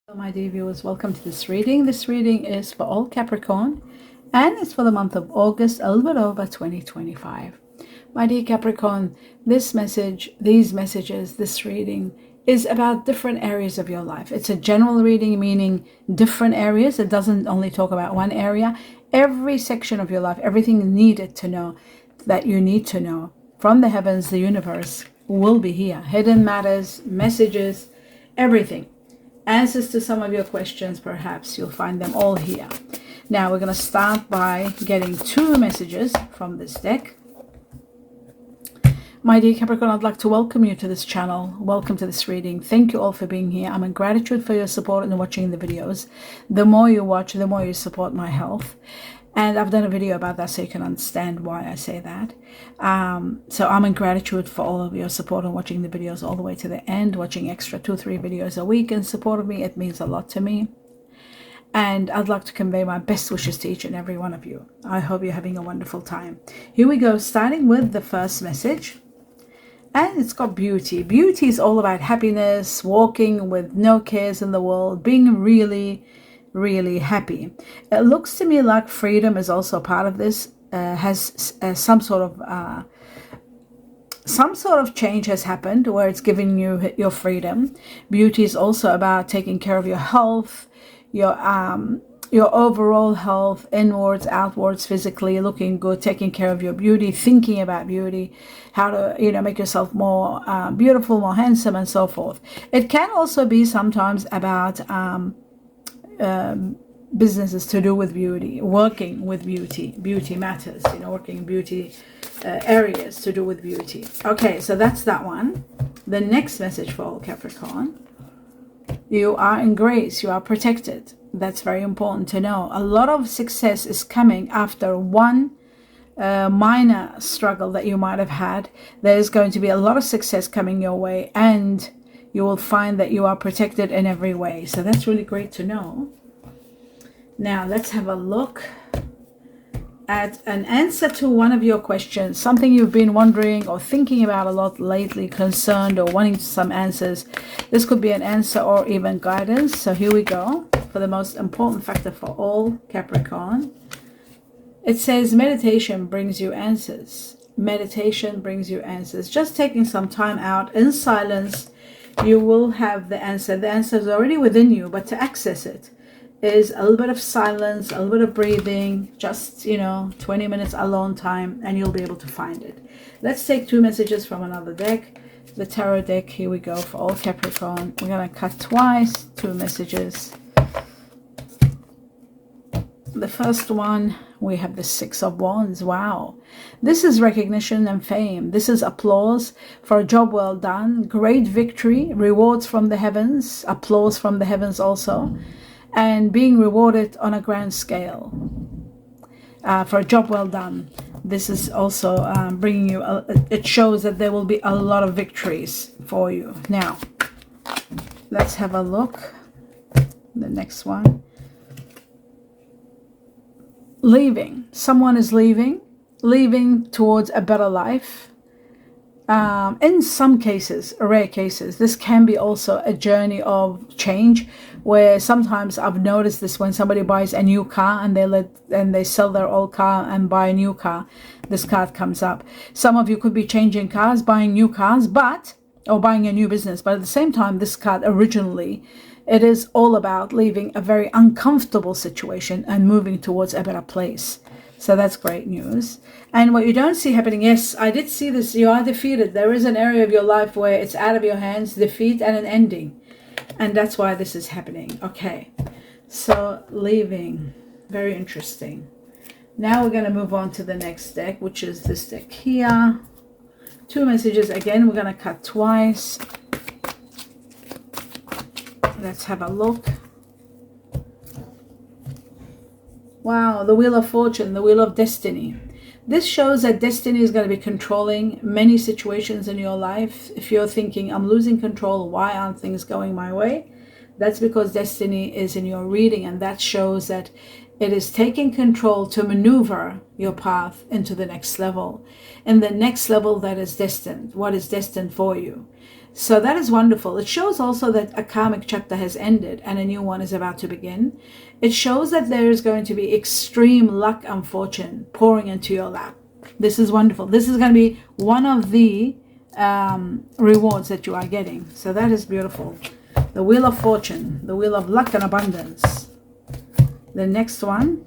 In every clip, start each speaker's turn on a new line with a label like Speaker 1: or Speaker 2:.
Speaker 1: Hello, my dear viewers, welcome to this reading. This reading is for all Capricorn and it's for the month of August, a little bit over 2025. My dear Capricorn, this reading is about different areas of your life. It's a general reading, meaning different areas. It doesn't only talk about one area. Every section of your life, everything needed to know that you need to know from the heavens, the universe will be here. Hidden matters, messages, everything. Answers to some of your questions, perhaps you'll find them all here. Now we're going to start by getting two messages from this deck. My dear Capricorn, I'd like to welcome you to this channel. Welcome to this reading. Thank you all for being here. I'm in gratitude for your support and watching the videos. The more you watch, the more you support my health. And I've done a video about that so you can understand why I say that. So I'm in gratitude for all of your support and watching the videos all the way to the end, watching extra 2-3 videos a week in support of me. It means a lot to me. And I'd like to convey my best wishes to each and every one of you. I hope you're having a wonderful time. Here we go, starting with the first message. And it's got beauty. Beauty is all about happiness, walking with no cares in the world, being really happy. It looks to me like freedom is also part of this. Has some sort of change has happened where it's giving you your freedom. Beauty is also about taking care of your health, your overall health, inwards, outwards, physically looking good, taking care of your beauty, thinking about beauty, how to make yourself more beautiful, more handsome, and so forth. It can also be sometimes about businesses to do with beauty, working with beauty. Beauty matters, working in beauty areas to do with beauty. Okay, so that's that one. The next message for all Capricorn: you are in grace, you are protected. That's very important to know. A lot of success is coming after one minor struggle that you might have had. There's going to be a lot of success coming your way, and you will find that you are protected in every way. So that's really great to know. Now let's have a look at an answer to one of your questions, something you've been wondering or thinking about a lot lately, concerned or wanting some answers. This could be an answer or even guidance. So here we go for the most important factor for all Capricorn. It says meditation brings you answers. Meditation brings you answers. Just taking some time out in silence, you will have the answer. The answer is already within you, but to access it is a little bit of silence, a little bit of breathing, just 20 minutes alone time, and you'll be able to find it. Let's take two messages from another deck, the tarot deck. Here we go for all Capricorn. We're going to cut twice, two messages. The first one, we have the Six of Wands. Wow. This is recognition and fame. This is applause for a job well done, great victory, rewards from the heavens, applause from the heavens also, and being rewarded on a grand scale for a job well done. This is also bringing you, it shows that there will be a lot of victories for you. Now, let's have a look. The next one. Leaving. Someone is leaving towards a better life. In some cases, rare cases, this can be also a journey of change, where sometimes I've noticed this when somebody buys a new car and they sell their old car and buy a new car. This card comes up. Some of you could be changing cars, buying new cars, or buying a new business. But at the same time, this card originally, it is all about leaving a very uncomfortable situation and moving towards a better place. So that's great news. And what you don't see happening, yes, I did see this, you are defeated. There is an area of your life where it's out of your hands, defeat and an ending. And that's why this is happening. Okay, so leaving, very interesting. Now we're going to move on to the next deck, which is this deck here. Two messages again, we're going to cut twice. Let's have a look. Wow, the Wheel of Fortune, the Wheel of Destiny. This shows that destiny is going to be controlling many situations in your life. If you're thinking, I'm losing control, why aren't things going my way? That's because destiny is in your reading, and that shows that it is taking control to maneuver your path into the next level. And the next level that is destined, what is destined for you. So that is wonderful. It shows also that a karmic chapter has ended and a new one is about to begin. It shows that there is going to be extreme luck and fortune pouring into your lap. This is wonderful. This is going to be one of the rewards that you are getting. So that is beautiful. The Wheel of Fortune, the Wheel of Luck and Abundance. The next one,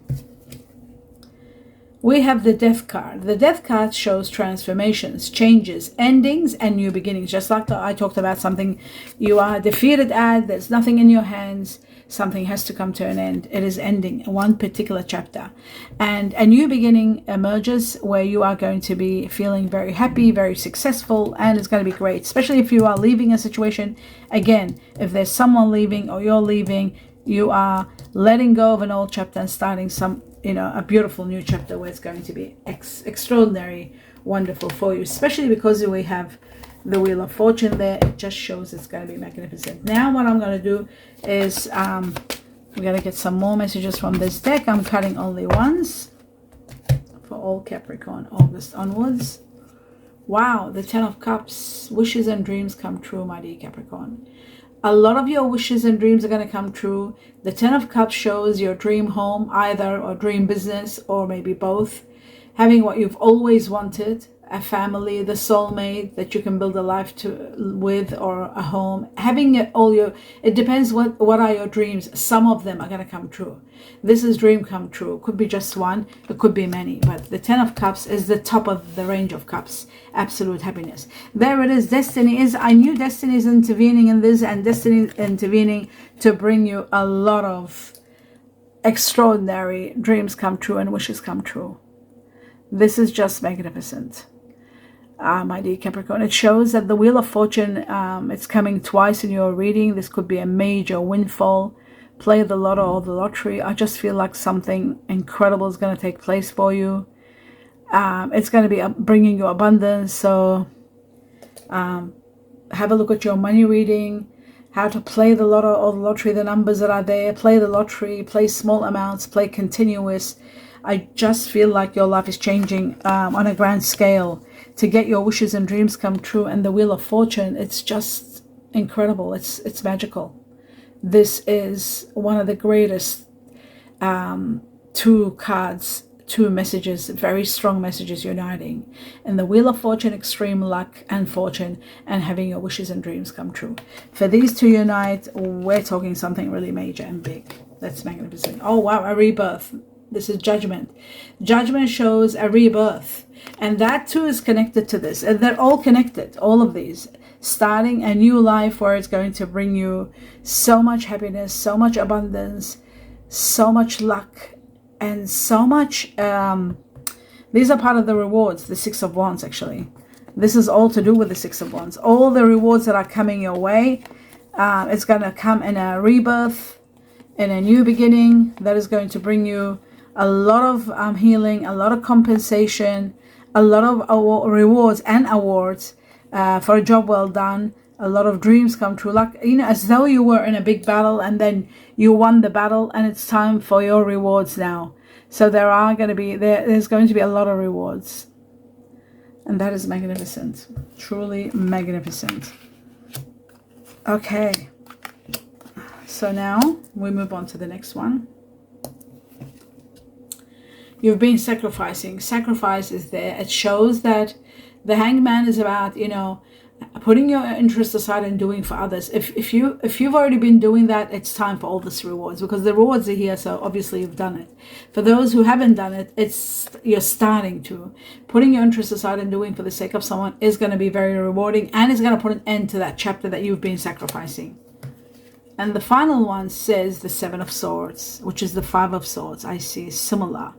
Speaker 1: we have the Death card. The Death card shows transformations, changes, endings, and new beginnings. Just like I talked about, something you are defeated at, there's nothing in your hands, something has to come to an end. It is ending one particular chapter. And a new beginning emerges where you are going to be feeling very happy, very successful, and it's going to be great. Especially if you are leaving a situation. Again, if there's someone leaving or you're leaving, you are letting go of an old chapter and starting some, a beautiful new chapter where it's going to be extraordinary, wonderful for you. Especially because we have the Wheel of Fortune there. It just shows it's going to be magnificent. Now what I'm going to do is we're going to get some more messages from this deck. I'm cutting only once for all Capricorn, August onwards. Wow, the Ten of Cups. Wishes and dreams come true, my dear Capricorn. A lot of your wishes and dreams are going to come true. The Ten of Cups shows your dream home either, or dream business, or maybe both. Having what you've always wanted, a family, the soulmate that you can build a life with, or a home. Having it depends what are your dreams. Some of them are going to come true. This is dream come true. It could be just one, it could be many, but the Ten of Cups is the top of the range of cups. Absolute happiness. There it is. Destiny is, I knew destiny is intervening in this, and destiny is intervening to bring you a lot of extraordinary dreams come true and wishes come true. This is just magnificent. My dear Capricorn, it shows that the Wheel of Fortune, it's coming twice in your reading. This could be a major windfall. Play the lotto or the lottery. I just feel like something incredible is going to take place for you. It's going to be bringing you abundance. So have a look at your money reading, how to play the lotto or the lottery, the numbers that are there. Play the lottery, play small amounts, play continuous. I just feel like your life is changing on a grand scale to get your wishes and dreams come true. And the Wheel of Fortune, it's just incredible. It's magical. This is one of the greatest two cards, two messages, very strong messages uniting. And the Wheel of Fortune, extreme luck and fortune, and having your wishes and dreams come true. For these two unite, we're talking something really major and big. That's magnificent. Oh wow, a rebirth. This is Judgment. Judgment shows a rebirth. And that too is connected to this. And they're all connected, all of these. Starting a new life where it's going to bring you so much happiness, so much abundance, so much luck, and so much... these are part of the rewards, the Six of Wands actually. This is all to do with the Six of Wands. All the rewards that are coming your way, it's going to come in a rebirth, in a new beginning that is going to bring you a lot of healing, a lot of compensation, a lot of rewards and awards for a job well done. A lot of dreams come true, like as though you were in a big battle and then you won the battle and it's time for your rewards now. So there's going to be a lot of rewards, and that is magnificent, truly magnificent. Okay, so now we move on to the next one. You've been sacrificing. Sacrifice is there. It shows that the Hangman is about, putting your interests aside and doing for others. If you've already been doing that, it's time for all this rewards, because the rewards are here, so obviously you've done it. For those who haven't done it, you're starting to. Putting your interests aside and doing for the sake of someone is going to be very rewarding, and it's going to put an end to that chapter that you've been sacrificing. And the final one says the Seven of Swords, which is the Five of Swords. I see similar.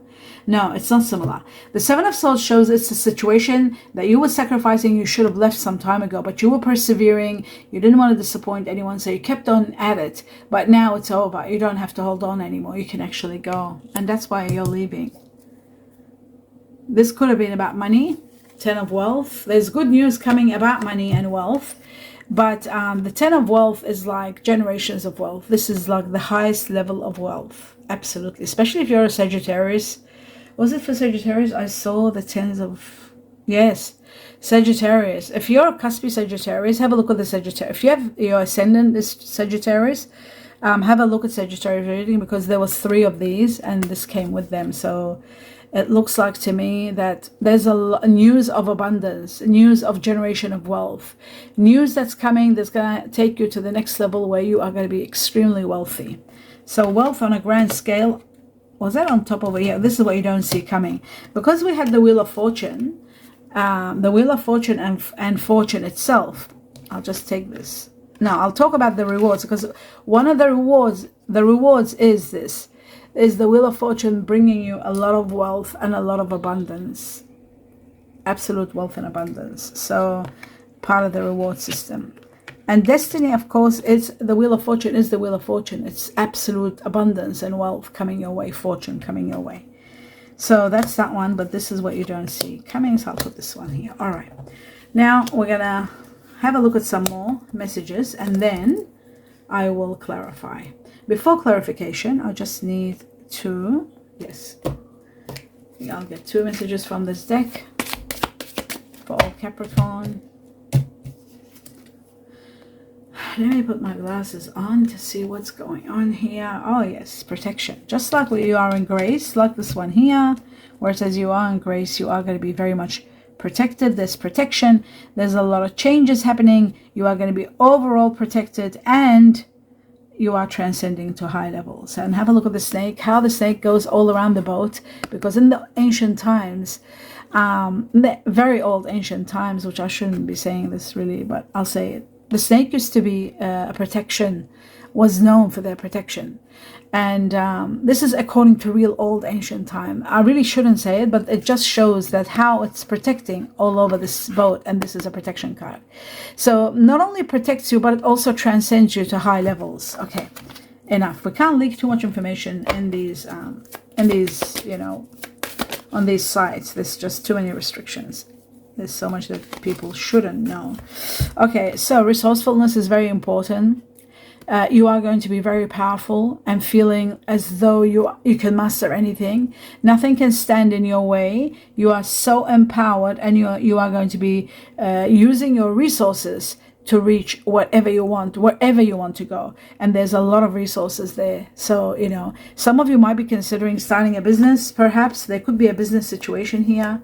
Speaker 1: No, it's not similar. The Seven of Swords shows it's a situation that you were sacrificing. You should have left some time ago, but you were persevering. You didn't want to disappoint anyone, so you kept on at it. But now it's over. You don't have to hold on anymore. You can actually go. And that's why you're leaving. This could have been about money. Ten of Wealth. There's good news coming about money and wealth. But the Ten of Wealth is like generations of wealth. This is like the highest level of wealth. Absolutely. Especially if you're a Sagittarius. Was it for Sagittarius? I saw the tens of... Yes, Sagittarius. If you're a cuspy Sagittarius, have a look at the Sagittarius. If you have your ascendant is Sagittarius, have a look at Sagittarius reading, because there was 3 of these and this came with them. So it looks like to me that there's a news of abundance, news of generation of wealth, news that's coming that's going to take you to the next level where you are going to be extremely wealthy. So wealth on a grand scale. Was that on top over here? This is what you don't see coming. Because we had the Wheel of Fortune, and fortune itself. I'll just take this. Now, I'll talk about the rewards, because one of the rewards is this, is the Wheel of Fortune bringing you a lot of wealth and a lot of abundance. Absolute wealth and abundance. So, part of the reward system. And destiny, of course, is the Wheel of Fortune is the Wheel of Fortune. It's absolute abundance and wealth coming your way, fortune coming your way. So that's that one, but this is what you don't see coming. So I'll put this one here. All right. Now we're going to have a look at some more messages, and then I will clarify. Before clarification, I just need to, yes, I'll get 2 messages from this deck for all Capricorn. Let me put my glasses on to see what's going on here. Oh yes, protection. Just like where you are in grace, like this one here, where it says you are in grace, you are going to be very much protected. There's protection. There's a lot of changes happening. You are going to be overall protected, and you are transcending to high levels. And have a look at the snake, how the snake goes all around the boat, because in the ancient times, the very old ancient times, which I shouldn't be saying this really, but I'll say it. The snake used to be a protection, was known for their protection. And this is according to real old ancient time. I really shouldn't say it, but it just shows that how it's protecting all over this boat. And this is a protection card. So not only protects you, but it also transcends you to high levels. Okay, enough. We can't leak too much information in these, you know, on these sites. There's just too many restrictions. There's so much that people shouldn't know. Okay, so resourcefulness is very important. You are going to be very powerful and feeling as though you can master anything. Nothing can stand in your way. You are so empowered, and you are going to be using your resources to reach whatever you want, wherever you want to go. And there's a lot of resources there. So, you know, some of you might be considering starting a business. Perhaps there could be a business situation here.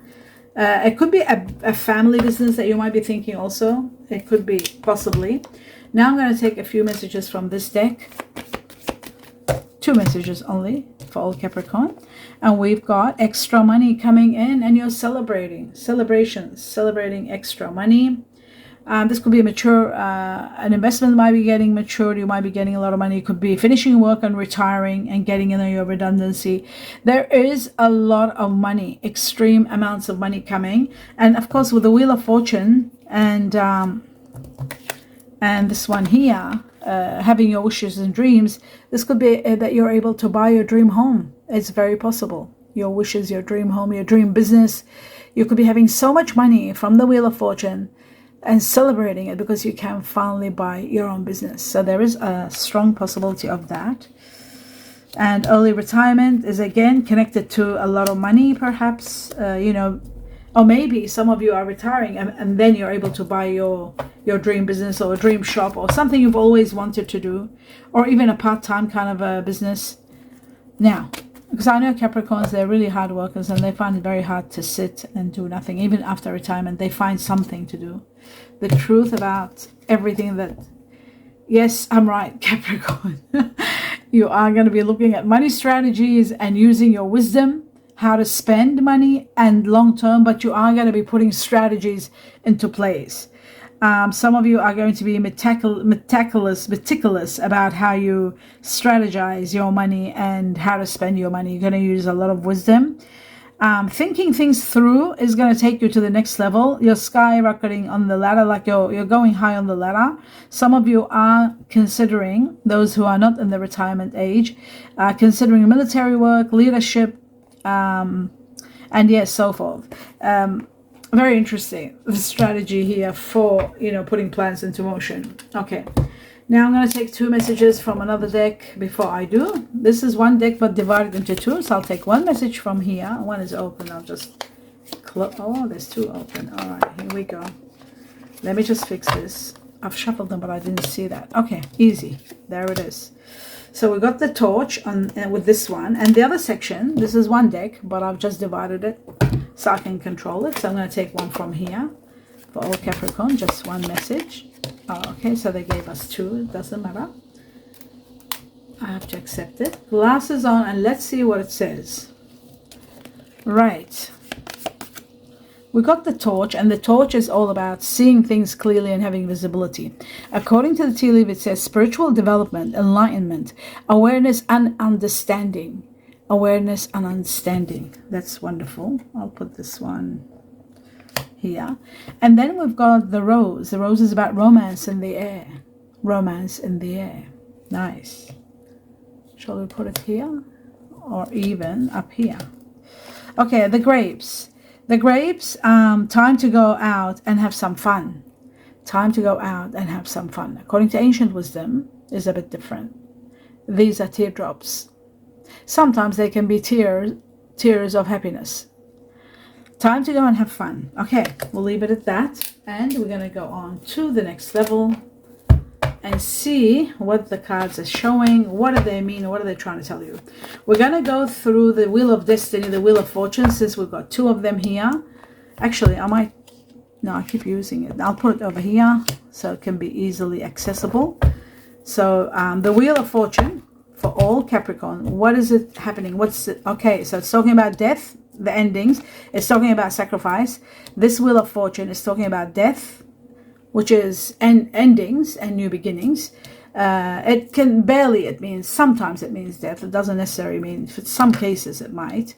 Speaker 1: It could be a family business that you might be thinking also. It could be, possibly. Now I'm going to take a few messages from this deck. 2 messages only for all Capricorn. And we've got extra money coming in, and you're celebrating. Celebrations. Celebrating extra money. This could be a mature, an investment might be getting matured. You might be getting a lot of money. It could be finishing work and retiring and getting in your redundancy. There is a lot of money, extreme amounts of money coming. And of course, with the Wheel of Fortune and this one here, having your wishes and dreams, this could be that you're able to buy your dream home. It's very possible. Your wishes, your dream home, your dream business. You could be having so much money from the Wheel of Fortune and celebrating it because you can finally buy your own business. So there is a strong possibility of that. And early retirement is again connected to a lot of money, perhaps, you know, or maybe some of you are retiring and then you're able to buy your dream business or a dream shop or something you've always wanted to do, or even a part-time kind of a business. Now, because I know Capricorns, they're really hard workers and they find it very hard to sit and do nothing. Even after retirement, they find something to do. The truth about everything that, yes, I'm right, Capricorn. You are going to be looking at money strategies and using your wisdom, how to spend money and long term, but you are going to be putting strategies into place. Some of you are going to be meticulous about how you strategize your money and how to spend your money. You're going to use a lot of wisdom. Thinking things through is going to take you to the next level. You're skyrocketing on the ladder, like you're going high on the ladder. Some of you are considering, those who are not in the retirement age, considering military work, leadership, and yes, so forth. Very interesting, the strategy here for, you know, putting plans into motion. Okay, now I'm going to take 2 messages from another deck before I do. This is one deck but divided into 2, so I'll take one message from here. One is open. I'll just close. Oh, there's two open. All right, here we go. Let me just fix this. I've shuffled them, but I didn't see that. Okay, easy. There it is. So we got the torch on with this one, and the other section, this is one deck, but I've just divided it so I can control it. So I'm going to take one from here for all Capricorn, just one message. Oh, okay, so they gave us two. It doesn't matter. I have to accept it. Glasses on, and let's see what it says. Right. We got the torch, and the torch is all about seeing things clearly and having visibility. According to the tea leaf, it says spiritual development, enlightenment, awareness and understanding. Awareness and understanding. That's wonderful. I'll put this one here. And then we've got the rose. The rose is about romance in the air. Romance in the air. Nice. Shall we put it here? Or even up here? Okay, the grapes. The grapes, time to go out and have some fun. Time to go out and have some fun. According to ancient wisdom, is a bit different. These are teardrops. Sometimes they can be tears of happiness. Time to go and have fun. Okay, we'll leave it at that. And we're going to go on to the next level and see what the cards are showing. What do they mean? What are they trying to tell you? We're going to go through the Wheel of Destiny, the Wheel of Fortune, since we've got two of them here. Actually, I keep using it. I'll put it over here so it can be easily accessible. So the Wheel of Fortune for all Capricorn. What is it happening? What's it? Okay, so it's talking about death, the endings. It's talking about sacrifice. This Wheel of Fortune is talking about death, which is endings and new beginnings. It can barely, it means, sometimes it means death. It doesn't necessarily mean, for some cases it might.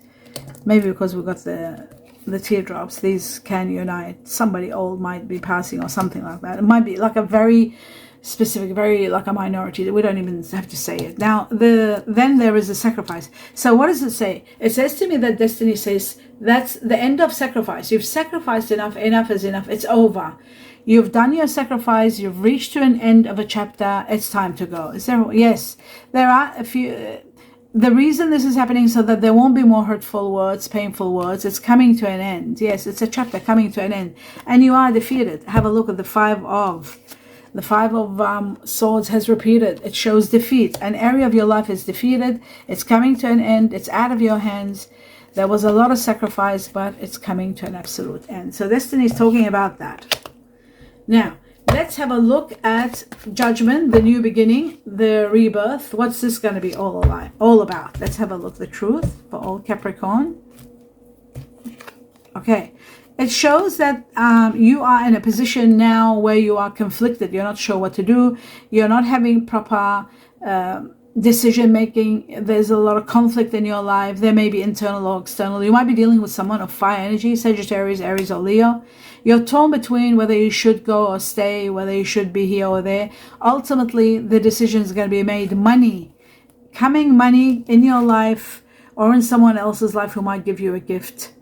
Speaker 1: Maybe because we've got the teardrops, these can unite. Somebody old might be passing or something like that. It might be like a very specific, very like a minority that we don't even have to say it. Now, then there is a sacrifice. So what does it say? It says to me that destiny says that's the end of sacrifice. You've sacrificed enough, enough is enough. It's over. You've done your sacrifice. You've reached to an end of a chapter. It's time to go. Is there? Yes. There are a few. The reason this is happening so that there won't be more hurtful words, painful words. It's coming to an end. Yes, it's a chapter coming to an end. And you are defeated. Have a look at the Five of. The Five of Swords has repeated. It shows defeat. An area of your life is defeated. It's coming to an end. It's out of your hands. There was a lot of sacrifice, but it's coming to an absolute end. So destiny is talking about that. Now, let's have a look at Judgment, the new beginning, the rebirth. What's this going to be all about? Let's have a look. The truth for all Capricorn. Okay. It shows that you are in a position now where you are conflicted. You're not sure what to do. You're not having proper decision making. There's a lot of conflict in your life. There may be internal or external. You might be dealing with someone of fire energy, Sagittarius, Aries, or Leo. You're torn between whether you should go or stay, whether you should be here or there. Ultimately, the decision is going to be made. Money in your life or in someone else's life who might give you a gift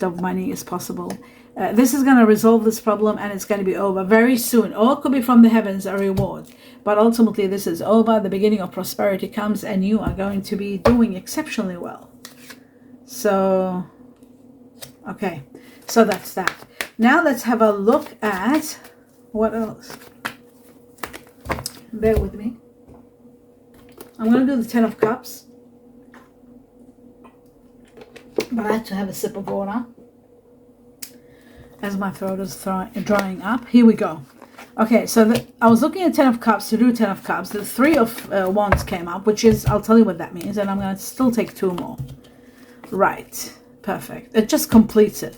Speaker 1: of money is possible. This is going to resolve this problem, and it's going to be over very soon. Or it could be from the heavens, a reward. But ultimately, this is over. The beginning of prosperity comes, and you are going to be doing exceptionally well. So, okay. So that's that. Now let's have a look at what else. Bear with me. I'm going to do the 10 of Cups. But I have to have a sip of water as my throat is drying up. Here we go. Okay, so I was looking at 10 of Cups to do 10 of Cups. The 3 of Wands came up, which is, I'll tell you what that means, and I'm going to still take 2 more. Right, perfect. It just completes it.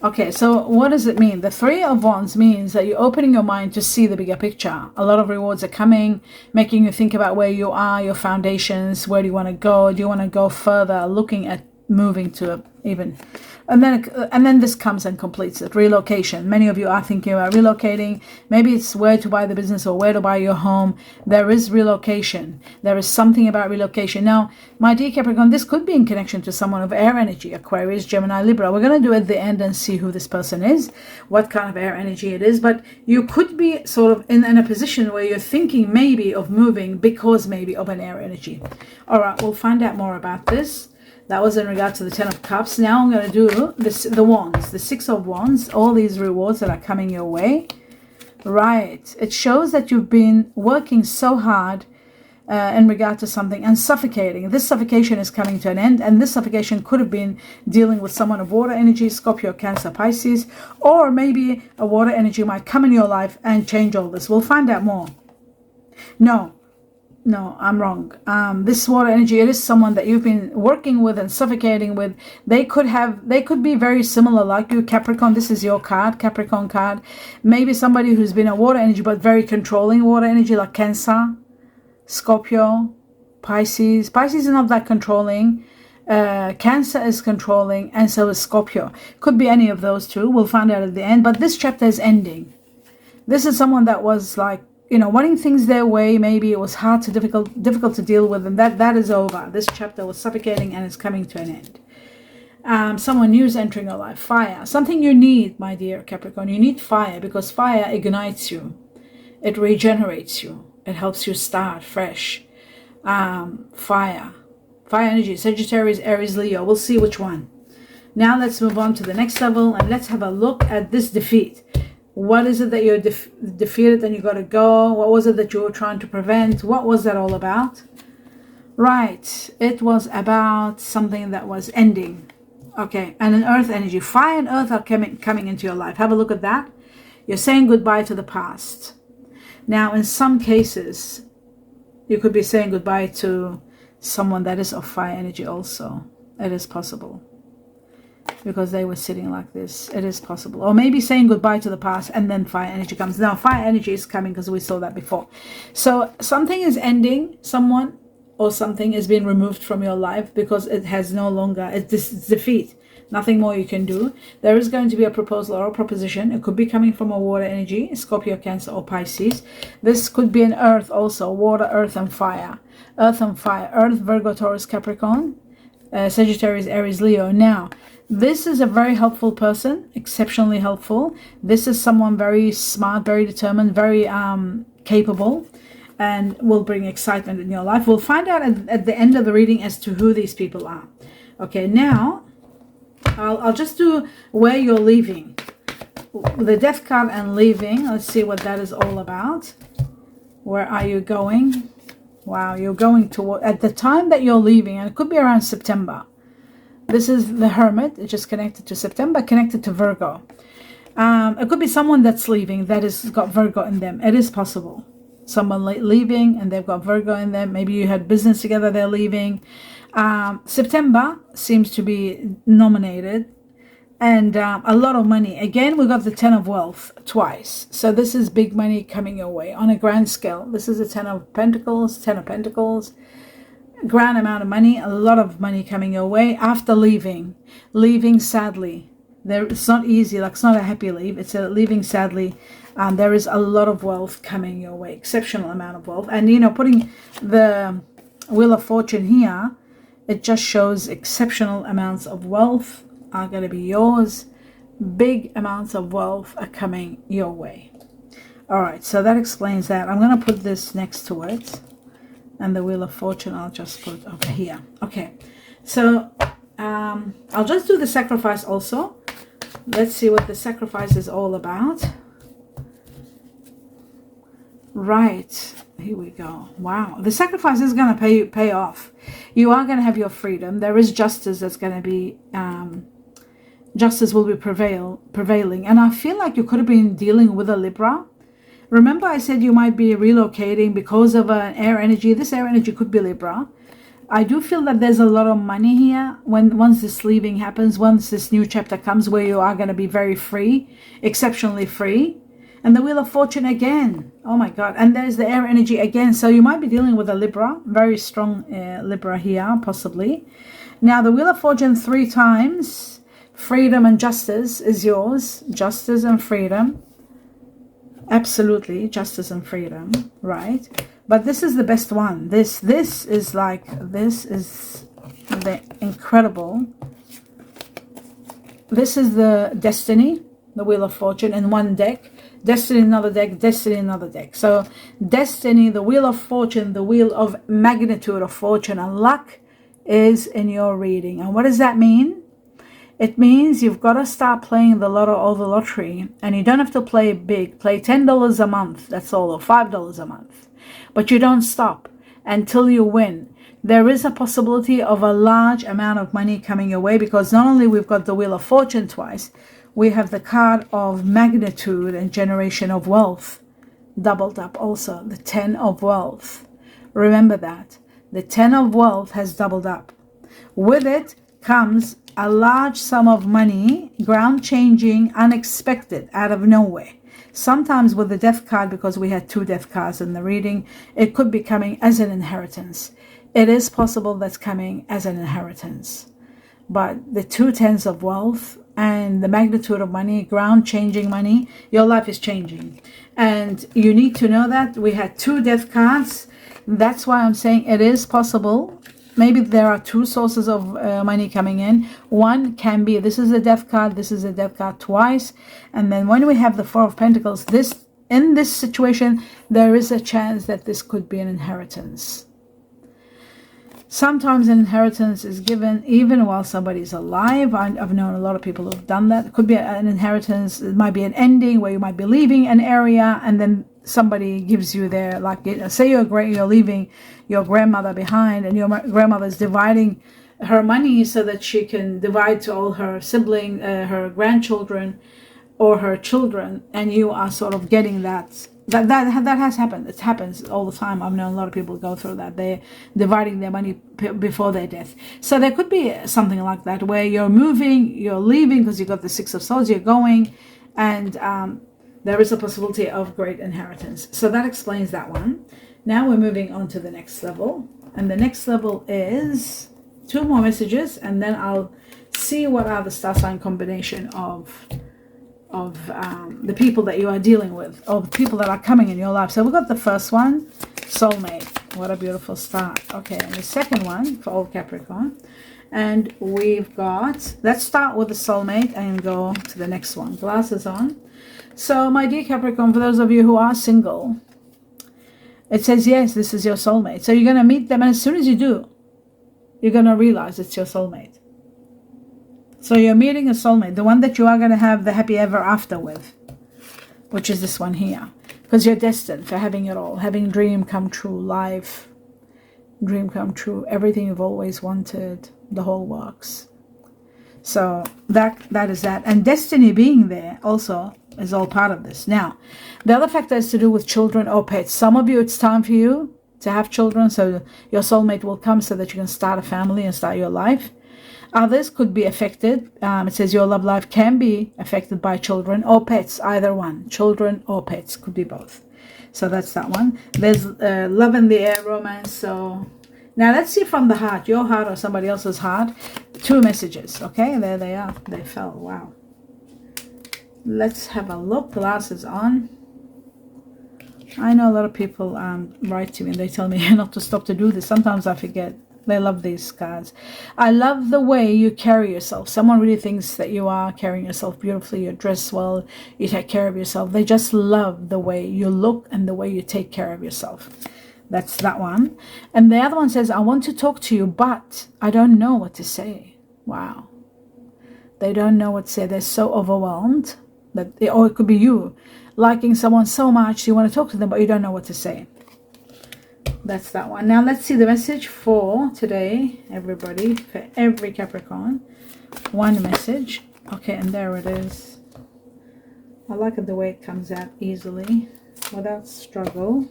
Speaker 1: Okay, so what does it mean? The 3 of Wands means that you're opening your mind to see the bigger picture. A lot of rewards are coming, making you think about where you are, your foundations, where do you want to go? Do you want to go further? Looking at moving to even, and then this comes and completes it. Relocation. Many of you are thinking about relocating. Maybe it's where to buy the business or where to buy your home. There is relocation. There is something about relocation. Now, my dear Capricorn, this could be in connection to someone of air energy, Aquarius, Gemini, Libra. We're going to do at the end and see who this person is, what kind of air energy it is. But you could be sort of in a position where you're thinking maybe of moving because maybe of an air energy. All right, we'll find out more about this. That was in regard to the Ten of Cups. Now I'm going to do this, the Wands, the Six of Wands, all these rewards that are coming your way. Right. It shows that you've been working so hard in regard to something and suffocating. This suffocation is coming to an end, and this suffocation could have been dealing with someone of water energy, Scorpio, Cancer, Pisces, or maybe a water energy might come in your life and change all this. We'll find out more. No, I'm wrong. This water energy, it is someone that you've been working with and suffocating with. They could be very similar like you, Capricorn. This is your card, Capricorn card. Maybe somebody who's been a water energy but very controlling water energy, like Cancer, Scorpio, Pisces. Pisces is not that controlling. Cancer is controlling, and so is Scorpio. Could be any of those two. We'll find out at the end. But this chapter is ending. This is someone that was like, wanting things their way. Maybe it was hard to difficult to deal with, and that is over. This chapter was suffocating and is coming to an end. Someone new is entering your life. Fire, something you need, my dear Capricorn. You need fire, because fire ignites you. It regenerates you. It helps you start fresh. Fire energy, Sagittarius, Aries, Leo. We'll see which one. Now let's move on to the next level, and let's have a look at this defeat. What is it that you're defeated and you got to go? What was it that you were trying to prevent? What was that all about? Right. It was about something that was ending. Okay. And an earth energy. Fire and earth are coming into your life. Have a look at that. You're saying goodbye to the past. Now, in some cases, you could be saying goodbye to someone that is of fire energy also. It is possible. Because they were sitting like this. It is possible. Or maybe saying goodbye to the past and then fire energy comes. Now, fire energy is coming because we saw that before. So something is ending. Someone or something is being removed from your life because it has no longer, it's defeat. Nothing more you can do. There is going to be a proposal or a proposition. It could be coming from a water energy, Scorpio, Cancer, or Pisces. This could be an earth also. Water, earth, and fire. Earth and fire. Earth, Virgo, Taurus, Capricorn, Sagittarius, Aries, Leo. Now, this is a very helpful person, exceptionally helpful. This is someone very smart, very determined, very capable, and will bring excitement in your life. We'll find out at the end of the reading as to who these people are. Okay, now I'll just do where you're leaving. The Death card and leaving. Let's see what that is all about. Where are you going? Wow, you're going toward, at the time that you're leaving, and it could be around September. This is the Hermit. It's just connected to September, connected to Virgo. It could be someone that's leaving that has got Virgo in them. It is possible. Someone leaving and they've got Virgo in them. Maybe you had business together, they're leaving. September seems to be nominated. And a lot of money. Again, we got the Ten of Wealth twice. So this is big money coming your way on a grand scale. This is a Ten of Pentacles, grand amount of money, a lot of money coming your way after leaving sadly. It's not easy, like it's not a happy leave, it's a leaving sadly. There is a lot of wealth coming your way, exceptional amount of wealth. And putting the Wheel of Fortune here, it just shows exceptional amounts of wealth are going to be yours. Big amounts of wealth are coming your way. All right, so that explains that. I'm going to put this next to it. And the Wheel of Fortune, I'll just put over here. Okay, so I'll just do the sacrifice also. Let's see what the sacrifice is all about. Right, here we go. Wow, the sacrifice is going to pay off. You are going to have your freedom. There is justice that's going to be, justice will be prevailing. And I feel like you could have been dealing with a Libra. Remember I said you might be relocating because of an air energy. This air energy could be Libra. I do feel that there's a lot of money here once this leaving happens, once this new chapter comes where you are going to be very free, exceptionally free. And the Wheel of Fortune again. Oh my God. And there's the air energy again. So you might be dealing with a Libra, very strong Libra here, possibly. Now the Wheel of Fortune 3 times, freedom and justice is yours. Justice and freedom. Absolutely, justice and freedom, right? But this is the best one. This is the incredible. This is the Destiny, the Wheel of Fortune in one deck. Destiny, another deck. Destiny, another deck. So Destiny, the Wheel of Fortune, the wheel of magnitude of fortune and luck, is in your reading. And what does that mean? It means you've got to start playing the lotto or the lottery, and you don't have to play big. Play $10 a month, that's all, or $5 a month. But you don't stop until you win. There is a possibility of a large amount of money coming your way, because not only we've got the Wheel of Fortune twice, we have the card of magnitude and generation of wealth doubled up also, the 10 of wealth. Remember that. The 10 of wealth has doubled up. With it comes a large sum of money, ground changing, unexpected, out of nowhere. Sometimes with the death card, because we had 2 death cards in the reading, it could be coming as an inheritance. It is possible that's coming as an inheritance. But the 2 tens of wealth and the magnitude of money, ground changing money, your life is changing. And you need to know that. We had 2 death cards. That's why I'm saying it is possible. Maybe there are 2 sources of money coming in. One can be, this is a death card, this is a death card twice. And then when we have the 4 of Pentacles, in this situation, there is a chance that this could be an inheritance. Sometimes an inheritance is given even while somebody's alive. I've known a lot of people who've done that. It could be an inheritance. It might be an ending where you might be leaving an area, and then somebody gives you their, like, say you're leaving your grandmother behind, and your grandmother is dividing her money so that she can divide to all her siblings, her grandchildren, or her children, and you are sort of getting that. That has happened. It happens all the time. I've known a lot of people go through that. They're dividing their money before their death. So there could be something like that, where you're moving, you're leaving because you got the 6 of Swords, you're going, and there is a possibility of great inheritance. So that explains that one. Now we're moving on to the next level. And the next level is 2 more messages, and then I'll see what are the star sign combination of the people that you are dealing with, or the people that are coming in your life. So we've got the first one, Soulmate. What a beautiful start. Okay, and the second one for all Capricorn. And we've got, let's start with the Soulmate and go to the next one. Glasses on. So my dear Capricorn, for those of you who are single, it says, yes, this is your soulmate. So you're going to meet them, and as soon as you do, you're going to realize it's your soulmate. So you're meeting a soulmate, the one that you are going to have the happy ever after with, which is this one here. Because you're destined for having it all, having dream come true, life, dream come true, everything you've always wanted, the whole works. So that is that. And destiny being there also is all part of this. Now, the other factor is to do with children or pets. Some of you, it's time for you to have children, so your soulmate will come so that you can start a family and start your life. Others could be affected. It says your love life can be affected by children or pets, either one. Children or pets, could be both. So that's that one. There's love in the air, romance. So now let's see from the heart, your heart or somebody else's heart. 2 messages. Okay, there they are. They fell. Wow. Let's have a look. Glasses on. I know a lot of people write to me and they tell me not to stop to do this. Sometimes I forget. They love these cards. I love the way you carry yourself. Someone really thinks that you are carrying yourself beautifully. You dress well. You take care of yourself. They just love the way you look and the way you take care of yourself. That's that one. And the other one says, I want to talk to you, but I don't know what to say. Wow. They don't know what to say. They're so overwhelmed. Or it could be you liking someone so much you want to talk to them, but you don't know what to say. That's that one. Now let's see the message for today, everybody, for every Capricorn. 1 message. Okay, and there it is. I like it the way it comes out easily, without struggle.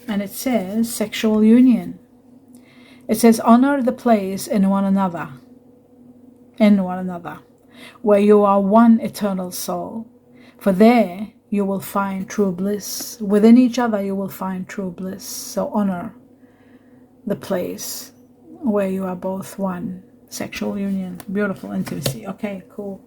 Speaker 1: And it says sexual union. It says honor the place in one another. In one another. Where you are one eternal soul. For there you will find true bliss. Within each other you will find true bliss. So honor the place where you are both one. Sexual union. Beautiful intimacy. Okay, cool.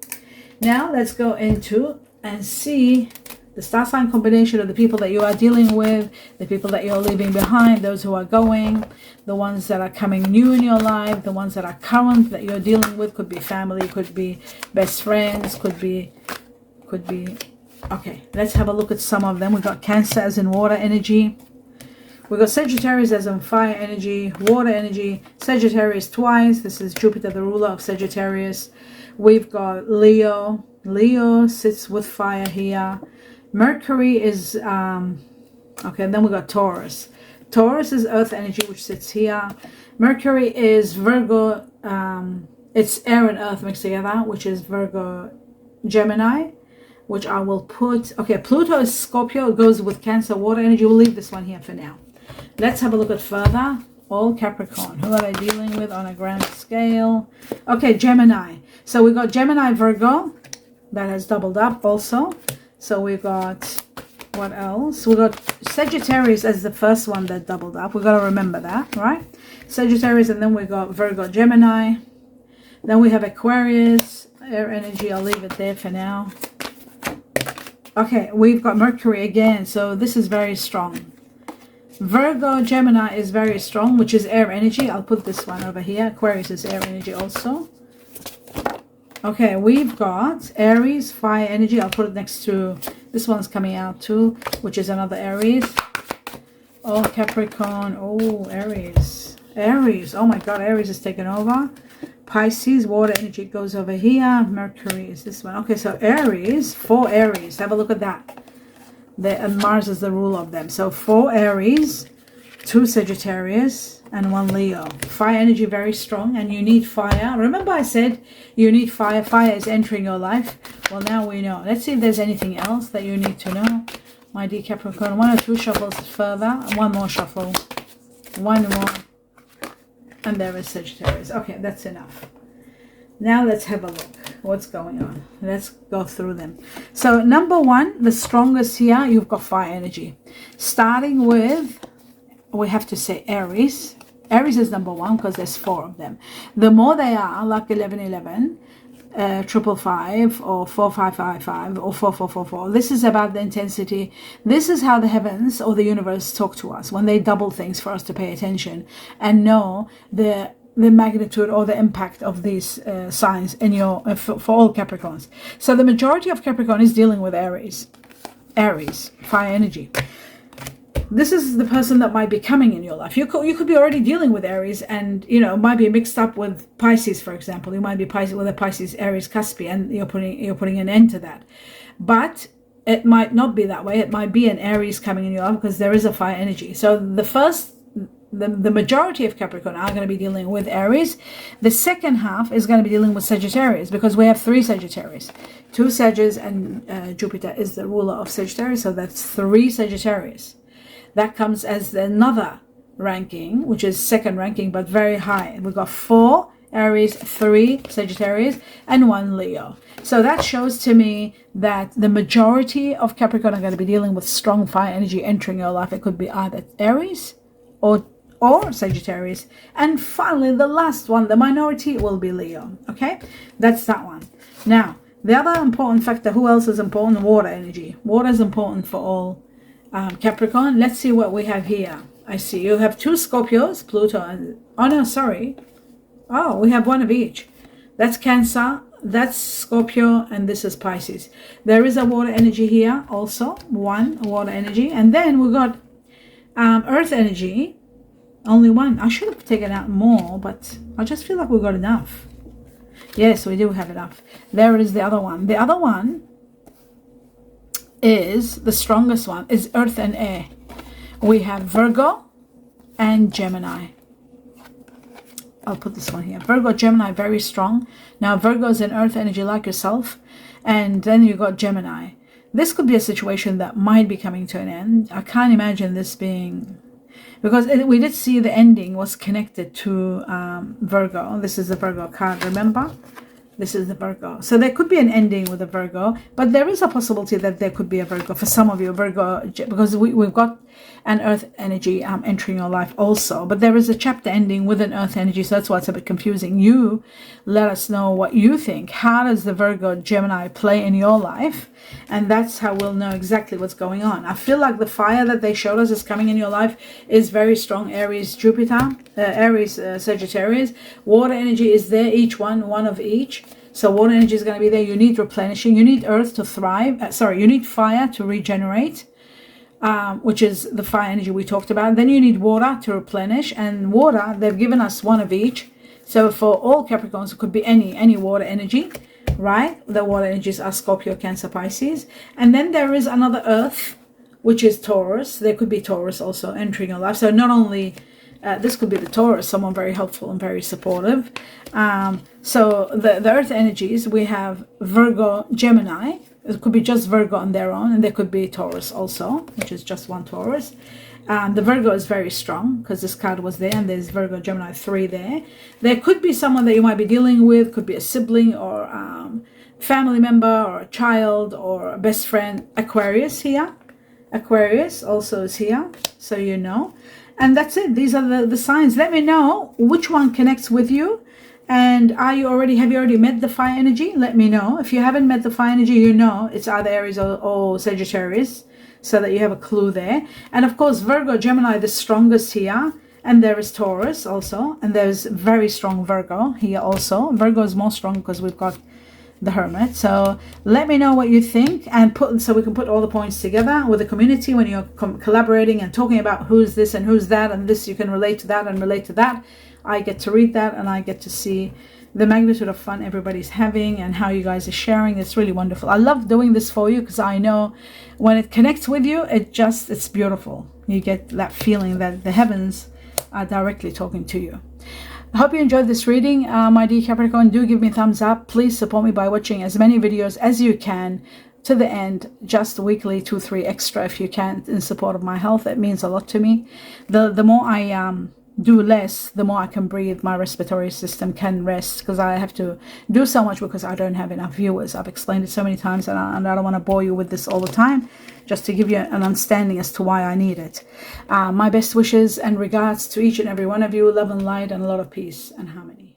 Speaker 1: Now let's go into and see the star sign combination of the people that you are dealing with, the people that you're leaving behind, those who are going, the ones that are coming new in your life, the ones that are current that you're dealing with. Could be family, could be best friends, could be okay, let's have a look at some of them. We've got Cancer as in water energy. We got Sagittarius as on fire energy, water energy. Sagittarius twice. This is Jupiter, the ruler of Sagittarius. We've got Leo. Leo sits with fire here. Mercury is okay, and then we got Taurus. Taurus is earth energy, which sits here. Mercury is Virgo. It's air and earth mixed together, which is Virgo, Gemini, which I will put. Okay, Pluto is Scorpio. It goes with Cancer, water energy. We'll leave this one here for now. Let's have a look at further. All Capricorn. Who are they dealing with on a grand scale? Okay, Gemini. So we got Gemini, Virgo. That has doubled up also. So we've got, what else? We got Sagittarius as the first one that doubled up. We've got to remember that, right? Sagittarius, and then we got Virgo, Gemini. Then we have Aquarius, air energy. I'll leave it there for now. Okay, we've got Mercury again. So this is very strong. Virgo, Gemini is very strong, which is air energy. I'll put this one over here. Aquarius is air energy also. Okay, we've got Aries, fire energy. I'll put it next to, this one's coming out too, which is another Aries. Oh, Capricorn. Oh, Aries. Aries. Oh my God, Aries is taken over. Pisces, water energy goes over here. Mercury is this one. Okay, so Aries, 4 Aries. Have a look at that. And Mars is the ruler of them. So 4 Aries, 2 Sagittarius, and 1 Leo. Fire energy very strong, and you need fire. Remember I said you need fire. Fire is entering your life. Well, now we know. Let's see if there's anything else that you need to know, my dear Capricorn. 1 or 2 shuffles further. 1 more shuffle. 1 more. And there is Sagittarius. Okay, that's enough. Now let's have a look. What's going on? Let's go through them. So number 1, the strongest here, you've got fire energy. Starting with, we have to say Aries. Aries is number 1 because there's 4 of them. The more they are, like 1111, 555 or 4555 or 4444, this is about the intensity. This is how the heavens or the universe talk to us when they double things for us to pay attention and know the magnitude or the impact of these signs in your for all Capricorns. So the majority of Capricorn is dealing with Aries. Aries, fire energy. This is the person that might be coming in your life. You could be already dealing with Aries, and you know, might be mixed up with Pisces, for example. You might be Pisces with a Pisces Aries cusp, and you're putting an end to that. But it might not be that way. It might be an Aries coming in your life because there is a fire energy. So the majority of Capricorn are going to be dealing with Aries. The second half is going to be dealing with Sagittarius because we have 3 Sagittarius. 2 Sagittarius, and Jupiter is the ruler of Sagittarius. So that's 3 Sagittarius. That comes as another ranking, which is second ranking, but very high. We've got 4 Aries, 3 Sagittarius, and 1 Leo. So that shows to me that the majority of Capricorn are going to be dealing with strong fire energy entering your life. It could be either Aries or Sagittarius. And finally, the last one, the minority, will be Leo. Okay, that's that one. Now, the other important factor, who else is important? Water energy. Water is important for all Capricorn. Let's see what we have here. I see you have 2 Scorpios, Pluto, and oh no, sorry. Oh, we have 1 of each. That's Cancer, that's Scorpio, and this is Pisces. There is a water energy here also, 1 water energy, and then we got Earth energy, only 1. I should have taken out more, but I just feel like we got enough. Yes, we do have enough. There is the other one. The other one is the strongest one, is Earth and Air. We have Virgo and Gemini. I'll put this one here. Virgo, Gemini, very strong. Now Virgo is an earth energy like yourself, and then you got Gemini. This could be a situation that might be coming to an end. I can't imagine this being, because we did see the ending was connected to Virgo. This is the Virgo card, remember? This is the Virgo. So there could be an ending with a Virgo, but there is a possibility that there could be a Virgo for some of you, Virgo, because we've got an earth energy entering your life also. But there is a chapter ending with an earth energy, so that's why it's a bit confusing. You let us know what you think. How does the Virgo Gemini play in your life? And that's how we'll know exactly what's going on. I feel like the fire that they showed us is coming in your life is very strong. Aries, Jupiter, Aries, Sagittarius. Water energy is there, each one of each. So water energy is going to be there. You need replenishing. You need earth to thrive. You need fire to regenerate. which is the fire energy we talked about. Then you need water to replenish, and water, they've given us one of each. So for all Capricorns, it could be any water energy, right? The water energies are Scorpio, Cancer, Pisces. And then there is another earth, which is Taurus. There could be Taurus also entering your life. So not only this could be the Taurus, someone very helpful and very supportive. So the earth energies, we have Virgo, Gemini. It could be just Virgo on their own, and there could be Taurus also, which is just one Taurus. The Virgo is very strong because this card was there, and there's Virgo, Gemini 3 there. There could be someone that you might be dealing with, could be a sibling or family member or a child or a best friend. Aquarius here. Aquarius also is here, so you know. And that's it. These are the signs. Let me know which one connects with you. And have you already met the fire energy? Let me know. If you haven't met the fire energy, you know it's either Aries or Sagittarius, so that you have a clue there. And of course, Virgo, Gemini, the strongest here. And there is Taurus also. And there's very strong Virgo here also. Virgo is more strong because we've got the Hermit. So let me know what you think, and so we can put all the points together with the community when you're collaborating and talking about who's this and who's that, and this you can relate to that and relate to that. I get to read that, and I get to see the magnitude of fun everybody's having and how you guys are sharing. It's really wonderful. I love doing this for you because I know when it connects with you, it's beautiful. You get that feeling that the heavens are directly talking to you. I hope you enjoyed this reading, my dear Capricorn. Do give me a thumbs up. Please support me by watching as many videos as you can to the end, just weekly, 2-3 extra if you can, in support of my health. It means a lot to me. The more I do less, the more I can breathe. My respiratory system can rest because I have to do so much because I don't have enough viewers. I've explained it so many times, and I don't want to bore you with this all the time, just to give you an understanding as to why I need it. My best wishes and regards to each and every one of you. Love and light and a lot of peace and harmony.